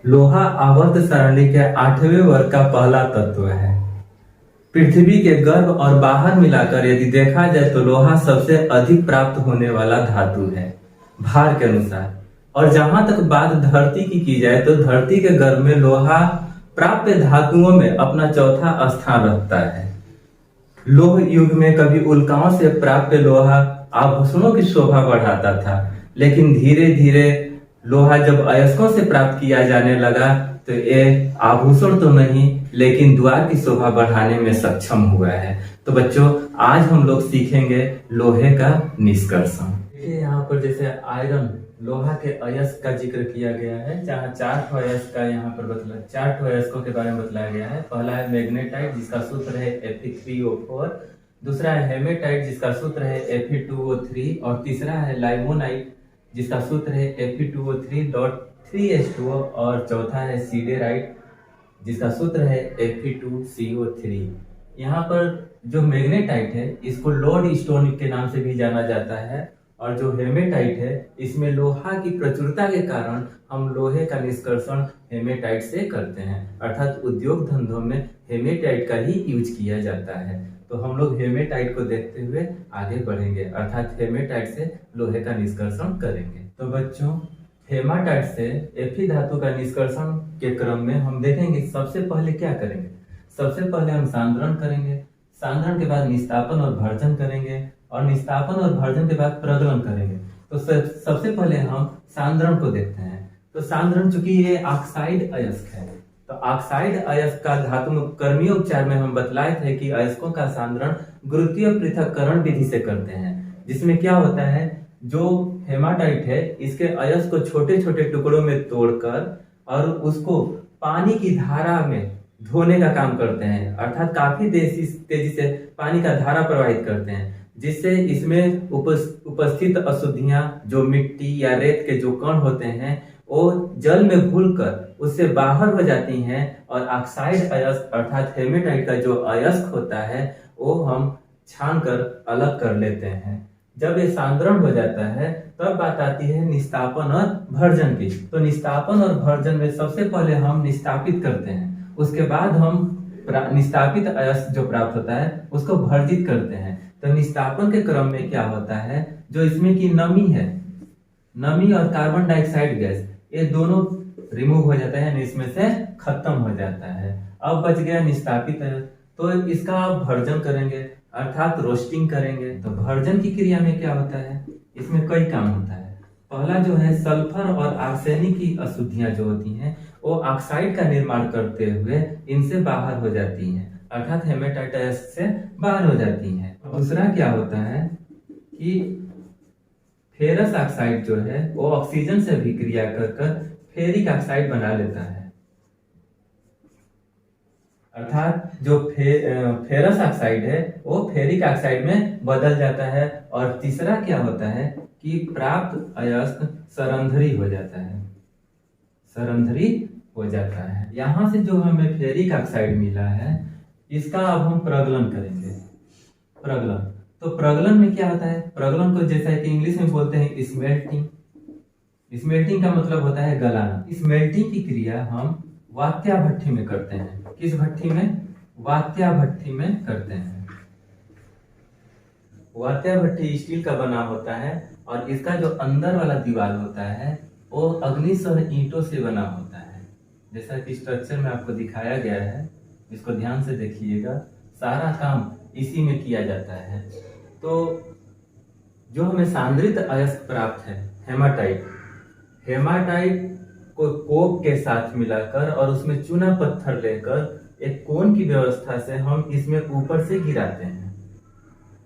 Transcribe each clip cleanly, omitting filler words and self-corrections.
लोहा आवर्त सारणी के 8वें वर्ग का पहला तत्व है। पृथ्वी के गर्भ और बाहर मिलाकर यदि देखा जाए तो लोहा सबसे अधिक प्राप्त होने वाला धातु है भार के अनुसार। और जहां तक बात धरती की जाए तो धरती के गर्भ में लोहा प्राप्य धातुओं में अपना चौथा स्थान रखता है। लोह युग में कभी उल्काओं से प्राप्त लोहा आभूषणों की शोभा बढ़ाता था, लेकिन धीरे धीरे लोहा जब अयस्कों से प्राप्त किया जाने लगा तो ये आभूषण तो नहीं लेकिन द्वार की शोभा बढ़ाने में सक्षम हुआ है। तो बच्चों, आज हम लोग सीखेंगे लोहे का निष्कर्षण। देखिए यहाँ पर जैसे आयरन लोहा के अयस्क का जिक्र किया गया है, जहाँ 4 अयस्क का यहाँ पर 4 अयस्कों के बारे में बताया गया है। पहला है मैग्नेटाइट जिसका सूत्र है Fe3O4, दूसरा है हेमेटाइट जिसका सूत्र है Fe2O3 और तीसरा है लाइमोनाइट जिसका सूत्र है Fe2O3.3H2O और चौथा है सीडेराइट जिसका सूत्र है Fe2CO3। यहाँ पर जो मैग्नेटाइट है इसको लोड स्टोन के नाम से भी जाना जाता है और जो हेमेटाइट है इसमें लोहा की प्रचुरता के कारण हम लोहे का निष्कर्षण हेमेटाइट से करते हैं, अर्थात उद्योग धंधों में हेमेटाइट का ही यूज किया जाता है। तो हम लोग हेमेटाइट को देखते हुए आगे बढ़ेंगे, अर्थात हेमेटाइट से लोहे का निष्कर्षण करेंगे। तो बच्चों, हेमाटाइट से Fe धातु का निष्कर्षण के क्रम में हम देखेंगे सबसे पहले क्या करेंगे। सबसे पहले हम सांद्रण करेंगे, सांद्रण के बाद निस्तापन और भर्जन करेंगे और निस्तापन और भर्जन के बाद प्रज्वलन करेंगे। तो सबसे पहले हम सांद्रण को देखते हैं। तो सांद्रण चूंकि ये ऑक्साइड अयस्क है, तो ऑक्साइड अयस्क का धातु कर्मीय उपचार में हम बतलाए थे कि अयस्कों का सांद्रण गुरुत्वीय पृथक्करण विधि से करते हैं, जिसमें क्या होता है, जो हेमाटाइट है इसके अयस्क को छोटे छोटे टुकड़ों में तोड़कर और उसको पानी की धारा में धोने का काम करते हैं, अर्थात काफी तेजी से पानी का धारा प्रवाहित करते हैं, जिससे इसमें उपस्थित अशुद्धियां जो मिट्टी या रेत के जो कण होते हैं वो जल में घुलकर उससे बाहर हो जाती हैं और ऑक्साइड अयस्क अर्थात हेमेटाइट का जो अयस्क होता है वो हम छान कर अलग कर लेते हैं। जब ये सांद्रण हो जाता है तब बात आती है निस्तापन और भर्जन की। तो निस्तापन और भर्जन में सबसे पहले हम निस्तापित करते हैं, उसके बाद हम निस्तापित अयस्क जो प्राप्त होता है उसको भर्जित करते हैं। तो निस्तापन के क्रम में क्या होता है, जो इसमें की नमी है, नमी और कार्बन डाइऑक्साइड गैस ये दोनों रिमूव हो जाता है, इसमें से खत्म हो जाता है। अब बच गया निस्तापित अयस्क, तो इसका आप भर्जन करेंगे अर्थात रोस्टिंग करेंगे। तो भर्जन की क्रिया में क्या होता है, इसमें कई काम होता है। पहला जो है सल्फर और आर्सेनिक की अशुद्धियां जो होती हैं वो ऑक्साइड का निर्माण करते हुए इनसे बाहर हो जाती हैं, अर्थात हेमेटाइट अयस्क से बाहर हो जाती हैं। दूसरा क्या होता है कि फेरस ऑक्साइड जो है वो ऑक्सीजन से अभिक्रिया कर फेरिक ऑक्साइड बना लेता है, अर्थात जो फेरस ऑक्साइड है वो फेरिक ऑक्साइड में बदल जाता है। और तीसरा क्या होता है कि प्राप्त अयस्क सरंध्री हो जाता है, सरंध्री हो जाता है। यहाँ से जो हमें फेरिक ऑक्साइड मिला है इसका अब हम प्रज्वलन करेंगे। प्रज्वलन, तो प्रज्वलन में क्या होता है, प्रज्वलन को जैसा कि इंग्लिश में बोलते हैं स्मेल्टिंग। स्मेल्टिंग का मतलब होता है गलाना। स्मेल्टिंग की क्रिया हम वात्या भट्ठी में करते हैं। किस भट्ठी में, वात्या भट्ठी में करते हैं। वात्या भट्ठी स्टील का बना होता है और इसका जो अंदर वाला दीवार होता है वो अग्निशर ईंटों से बना होता है, जैसा कि स्ट्रक्चर में आपको दिखाया गया है। इसको ध्यान से देखिएगा, सारा काम इसी में किया जाता है। तो जो हमें सांद्रित अयस्क प्राप्त है हेमाटाइट, हेमाटाइट को कोक के साथ मिलाकर और उसमें चूना पत्थर लेकर एक कोन की व्यवस्था से हम इसमें ऊपर से गिराते हैं,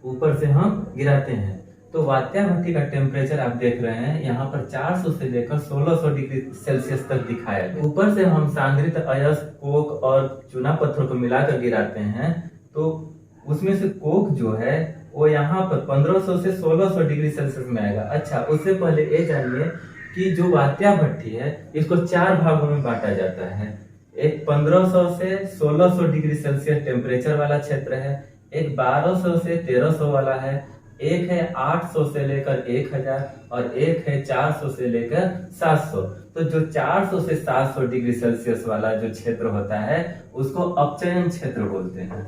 ऊपर से हम गिराते हैं। तो वात्या भट्ठी का टेम्परेचर आप देख रहे हैं यहाँ पर 400 से लेकर 1600 डिग्री सेल्सियस तक दिखाया है। ऊपर से हम सांद्रित अयस्क, कोक और चूना पत्थर को मिलाकर गिराते हैं, तो उसमें से कोक जो है वो यहाँ पर 1500 से 1600 डिग्री सेल्सियस में आएगा। अच्छा, उससे पहले ये जानिए कि जो वात्या भट्ठी है इसको 4 भागों में बांटा जाता है। एक 1500 से 1600 डिग्री सेल्सियस टेम्परेचर वाला क्षेत्र है, एक 1200 से 1300 वाला है, एक है 800 से लेकर 1000 और एक है 400 से लेकर 700। तो जो 400 से 700 डिग्री सेल्सियस वाला जो क्षेत्र होता है उसको अपचयन क्षेत्र बोलते हैं,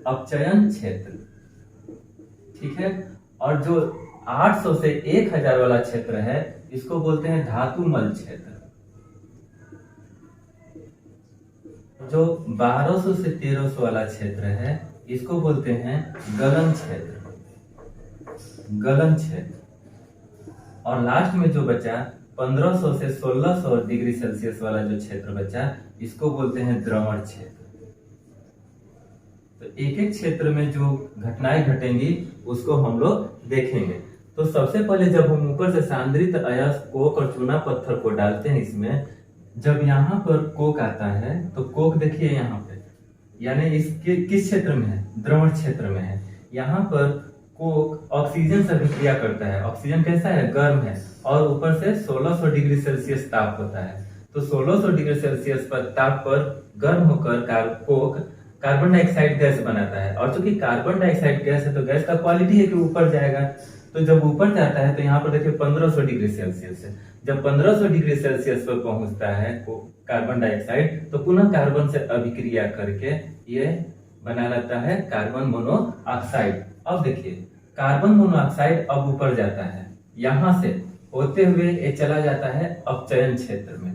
अपचयन क्षेत्र, ठीक है। और जो 800 से 1000 वाला क्षेत्र है इसको बोलते हैं धातुमल क्षेत्र। जो 1200 से 1300 वाला क्षेत्र है इसको बोलते हैं गलन क्षेत्र, गलन क्षेत्र। और लास्ट में जो बचा 1500 से 1600 डिग्री सेल्सियस वाला जो क्षेत्र बचा इसको बोलते हैं द्रवण क्षेत्र। तो एक एक क्षेत्र में जो घटनाएं घटेंगी उसको हम लोग देखेंगे। तो सबसे पहले जब हम ऊपर से सांद्रित अयस्क कोक और चूना पत्थर को डालते हैं इसमें, जब यहाँ पर कोक आता है तो कोक देखिए यहाँ पे, यानी इसके किस क्षेत्र में है, द्रवण क्षेत्र में है। यहाँ पर कोक ऑक्सीजन से अभिक्रिया करता है, ऑक्सीजन कैसा है, गर्म है, और ऊपर से 1600 डिग्री सेल्सियस ताप होता है। तो 1600 डिग्री सेल्सियस पर ताप पर गर्म होकर कोक कार्बन डाइऑक्साइड गैस बनाता है। और चूंकि कार्बन डाइऑक्साइड गैस है तो गैस का क्वालिटी है कि ऊपर जाएगा। तो जब ऊपर जाता है तो यहाँ पर देखिए 1500 डिग्री सेल्सियस है। जब 1500 डिग्री सेल्सियस पर पहुंचता है कार्बन डाइऑक्साइड तो पुनः कार्बन से अभिक्रिया करके ये बना लेता है कार्बन मोनोऑक्साइड। अब देखिए कार्बन मोनोऑक्साइड अब ऊपर जाता है, यहां से होते हुए ये चला जाता है अपचयन क्षेत्र में,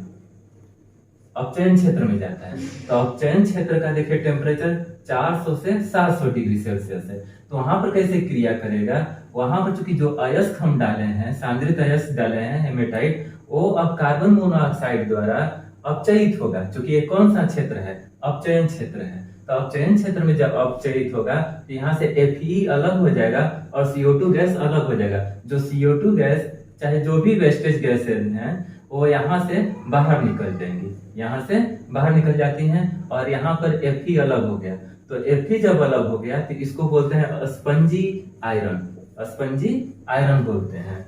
अपचयन क्षेत्र में जाता है। तो अपचयन क्षेत्र का देखिए टेम्परेचर 400 से 700 डिग्री सेल्सियस है। तो वहां पर कैसे क्रिया करेगा, वहां पर चूंकि जो अयस्क हम डाले हैं, सांद्रित अयस्क डाले हैं हेमेटाइट, वो अब कार्बन मोनोऑक्साइड द्वारा अपचयित होगा। चूंकि ये कौन सा क्षेत्र है, अपचयन क्षेत्र है। तो अपचयन क्षेत्र में जब अपचयित होगा तो यहाँ से Fe अलग हो जाएगा और CO2 गैस अलग हो जाएगा। जो CO2 गैस चाहे जो भी वेस्टेज गैस है वो यहाँ से बाहर निकल जाएंगी, यहाँ से बाहर निकल जाती हैं और यहाँ पर Fe अलग हो गया। तो Fe जब अलग हो गया तो इसको बोलते हैं स्पंजी आयरन, स्पंजी आयरन बोलते हैं।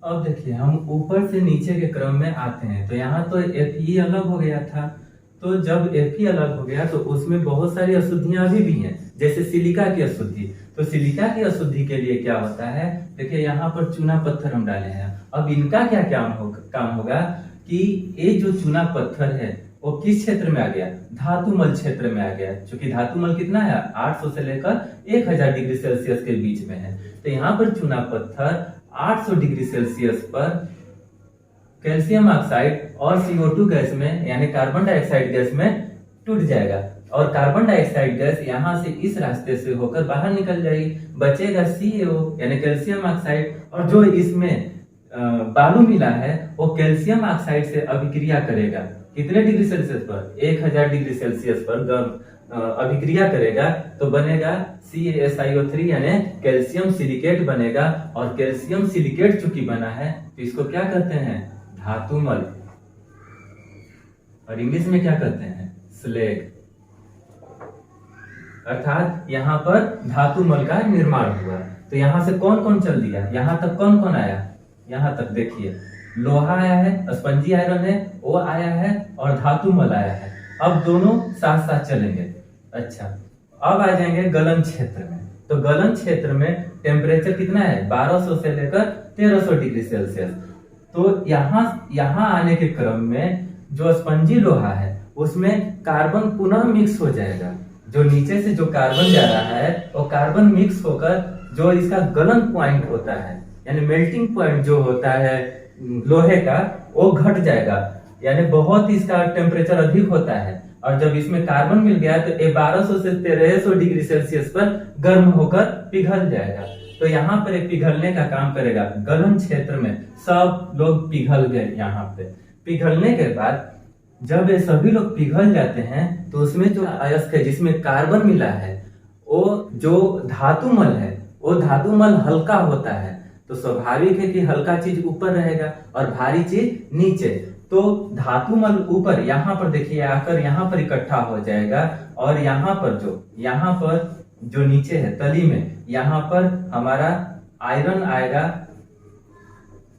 अब देखिए हम ऊपर से नीचे के क्रम में आते हैं। तो यहाँ तो Fe अलग हो गया था, तो जब Fe अलग हो गया तो उसमें बहुत सारी अशुद्धियां अभी भी हैं, जैसे सिलिका की अशुद्धि। तो सिलिका की अशुद्धि के लिए क्या होता है, देखिए यहाँ पर चूना पत्थर हम डाले हैं। अब इनका क्या काम होगा कि ये जो चूना पत्थर है वो किस क्षेत्र में आ गया, धातुमल क्षेत्र में आ गया। क्योंकि धातुमल कितना है, 800 से लेकर 1000 डिग्री सेल्सियस के बीच में है। तो यहाँ पर चूना पत्थर 800 डिग्री सेल्सियस पर कैल्शियम ऑक्साइड और CO2 गैस में यानी कार्बन डाइऑक्साइड गैस में टूट जाएगा और कार्बन डाइऑक्साइड गैस यहाँ से इस रास्ते से होकर बाहर निकल जाएगी। बचेगा CaO यानी कैल्शियम ऑक्साइड, और जो इसमें बालू मिला है वो कैल्शियम ऑक्साइड से अभिक्रिया करेगा। कितने डिग्री सेल्सियस पर, 1000 डिग्री सेल्सियस पर गर्म अभिक्रिया करेगा तो बनेगा CaSiO3 यानी कैल्शियम सिलिकेट बनेगा। और कैल्शियम सिलिकेट चूंकि बना है तो इसको क्या कहते हैं, धातुमल, और इंग्लिश में क्या कहते हैं, स्लेग। अर्थात यहाँ पर धातुमल का निर्माण हुआ। तो यहाँ से कौन कौन चल दिया, यहाँ तक कौन कौन आया, यहाँ तक देखिए लोहा आया है, स्पंजी आयरन है वो आया है और धातुमल आया है। अब दोनों साथ साथ चलेंगे। अच्छा अब आ जाएंगे गलन क्षेत्र में। तो गलन क्षेत्र में टेम्परेचर कितना है, 1200 से लेकर 1300 डिग्री सेल्सियस। तो यहाँ आने के क्रम में जो स्पंजी लोहा है उसमें कार्बन पुनः मिक्स हो जाएगा। जो नीचे से जो कार्बन जा रहा है वो कार्बन मिक्स होकर जो इसका गलन पॉइंट होता है यानी मेल्टिंग पॉइंट जो होता है लोहे का वो घट जाएगा, यानी बहुत इसका टेम्परेचर अधिक होता है। और जब इसमें कार्बन मिल गया तो ये 1200 से 1300 डिग्री सेल्सियस पर गर्म होकर पिघल जाएगा। तो यहाँ पर एक पिघलने का काम करेगा। गलन क्षेत्र में सब लोग पिघल गए। यहाँ पे पिघलने के बाद जब ये सभी लोग पिघल जाते हैं तो उसमें जो अयस्क है जिसमें कार्बन मिला है वो जो धातुमल है वो धातुमल हल्का होता है। तो स्वाभाविक है कि हल्का चीज ऊपर रहेगा और भारी चीज नीचे। तो धातुमल ऊपर यहाँ पर देखिए आकर यहाँ पर इकट्ठा हो जाएगा और यहाँ पर जो नीचे है तली में यहाँ पर हमारा आयरन आएगा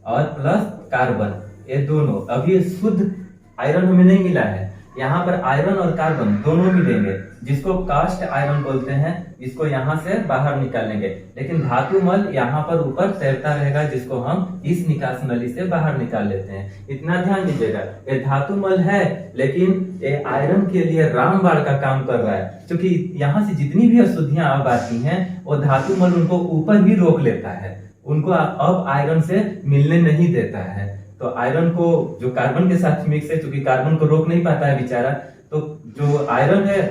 और प्लस कार्बन, ये दोनों। अभी शुद्ध आयरन हमें नहीं मिला है यहाँ पर आयरन और कार्बन दोनों मिलेंगे, जिसको कास्ट आयरन बोलते हैं, इसको यहाँ से बाहर निकालेंगे। लेकिन धातु मल यहाँ पर ऊपर तैरता रहेगा, जिसको हम इस निकास नली से बाहर निकाल लेते हैं। इतना ध्यान दीजिएगा, ये धातु मल है लेकिन ये आयरन के लिए रामबाण का काम कर रहा है, क्योंकि यहाँ से जितनी भी अशुद्धियां अब आती हैं वो धातु मल उनको ऊपर ही रोक लेता है, उनको अब आयरन से मिलने नहीं देता है। तो आयरन को जो कार्बन के साथ मिक्स है, क्योंकि कार्बन को रोक नहीं पाता है बेचारा, तो जो आयरन है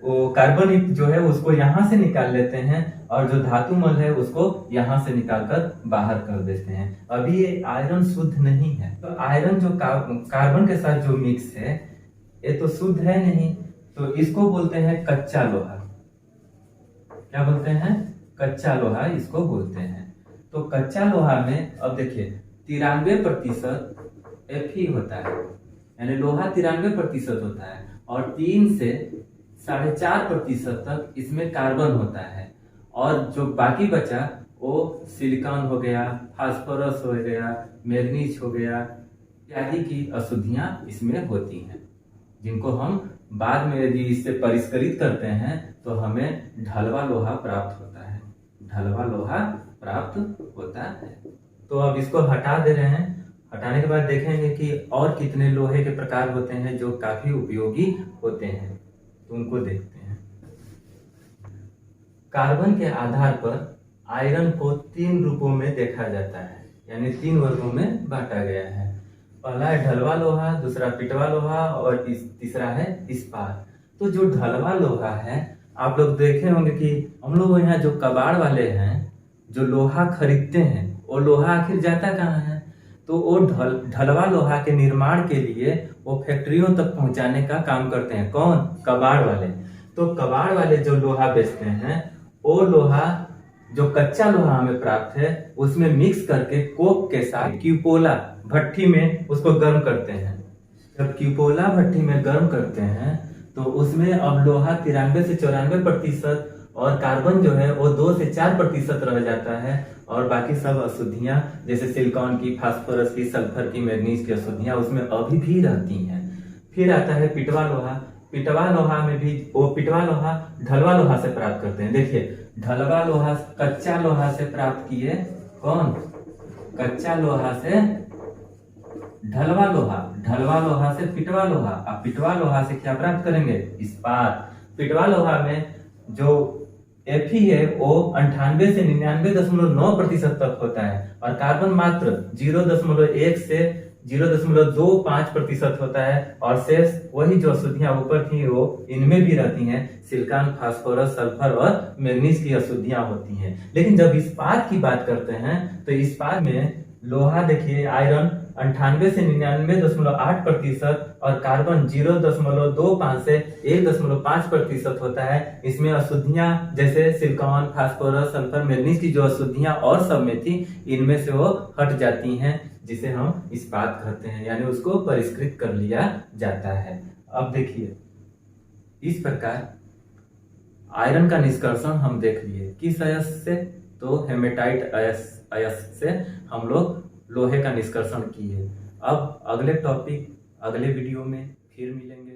वो कार्बन जो है उसको यहाँ से निकाल लेते हैं और जो धातु मल है उसको यहाँ से निकालकर बाहर कर देते हैं। अभी ये आयरन शुद्ध नहीं है, तो आयरन जो कार्बन के साथ जो मिक्स है ये तो शुद्ध है नहीं, तो इसको बोलते हैं कच्चा लोहा। क्या बोलते हैं? कच्चा लोहा इसको बोलते हैं। तो कच्चा लोहा में अब देखिए 93% Fe होता है, यानी लोहा 93% होता है, और 3 से 4.5% तक इसमें कार्बन होता है, और जो बाकी बचा वो सिलिकॉन हो गया, फास्फोरस हो गया, मैग्नीज हो गया, इत्यादि की अशुद्धियां इसमें होती हैं, जिनको हम बाद में यदि इससे परिष्कृत करते हैं तो हमें ढलवा लोहा प्राप्त होता है। ढलवा लोहा प्राप्त होता है। तो अब इसको हटा दे रहे हैं। हटाने के बाद देखेंगे कि और कितने लोहे के प्रकार होते हैं जो काफी उपयोगी होते हैं, तो उनको देखते हैं। कार्बन के आधार पर आयरन को 3 रूपों में देखा जाता है, यानी 3 वर्गों में बांटा गया है। पहला है ढलवा लोहा, दूसरा पिटवा लोहा और तीसरा है इस्पात। तो जो ढलवा लोहा है, आप लोग देखे होंगे कि हम लोग यहाँ जो कबाड़ वाले हैं जो लोहा खरीदते हैं, वो लोहा आखिर जाता कहाँ है? तो वो ढलवा लोहा के निर्माण के लिए वो फैक्ट्रियों तक पहुंचाने का काम करते हैं। कौन? कबाड़ वाले। तो कबाड़ वाले जो लोहा बेचते हैं, वो लोहा जो कच्चा लोहा हमें प्राप्त है उसमें मिक्स करके कोक के साथ क्यूपोला भट्टी में उसको गर्म करते हैं। जब क्यूपोला भट्टी में गर्म करते हैं तो उसमें अब लोहा 93 से 94% और कार्बन जो है वो 2 से 4% रह जाता है, और बाकी सब अशुद्धियां जैसे सिलिकॉन की, फास्फोरस की, सल्फर की, मैग्नीज की अशुद्धियां उसमें अभी भी रहती हैं। फिर आता है पिटवा लोहा। पिटवा लोहा में भी वो पिटवा लोहा ढलवा लोहा से प्राप्त करते हैं। देखिए ढलवा लोहा कच्चा लोहा से प्राप्त किए, कौन? कच्चा लोहा से ढलवा लोहा, ढलवा लोहा से पिटवा लोहा, अब पिटवा लोहा से क्या प्राप्त करेंगे? इस्पात। पिटवा लोहा में जो Fe है वो 98 से 99.9% तक होता है, और कार्बन मात्र 0.1 से 0.25% होता है, और शेष वही जो अशुद्धियां ऊपर थी वो इनमें भी रहती हैं। सिलिकॉन, फास्फोरस, सल्फर और मैग्नीज की अशुद्धियां होती हैं। लेकिन जब इस्पात की बात करते हैं तो इस्पात में लोहा देखिए आयरन 98 से 99.8% और कार्बन 0.25 से 1.5% होता है। इसमें अशुद्धियां जैसे सिलिकॉन, फास्फोरस, सल्फर, मैग्नीज की जो अशुद्धियां और सब में थी, इनमें से वो हट जाती हैं, जिसे हम इस्पात कहते हैं, यानी उसको परिष्कृत कर लिया जाता है। अब देखिए इस प्रकार आयरन का निष्कर्षण हम देख लिए। किस अयस्क से? तो हेमेटाइट अयस्क से हम लोग लोहे का निष्कर्षण किए। अब अगले टॉपिक अगले वीडियो में फिर मिलेंगे।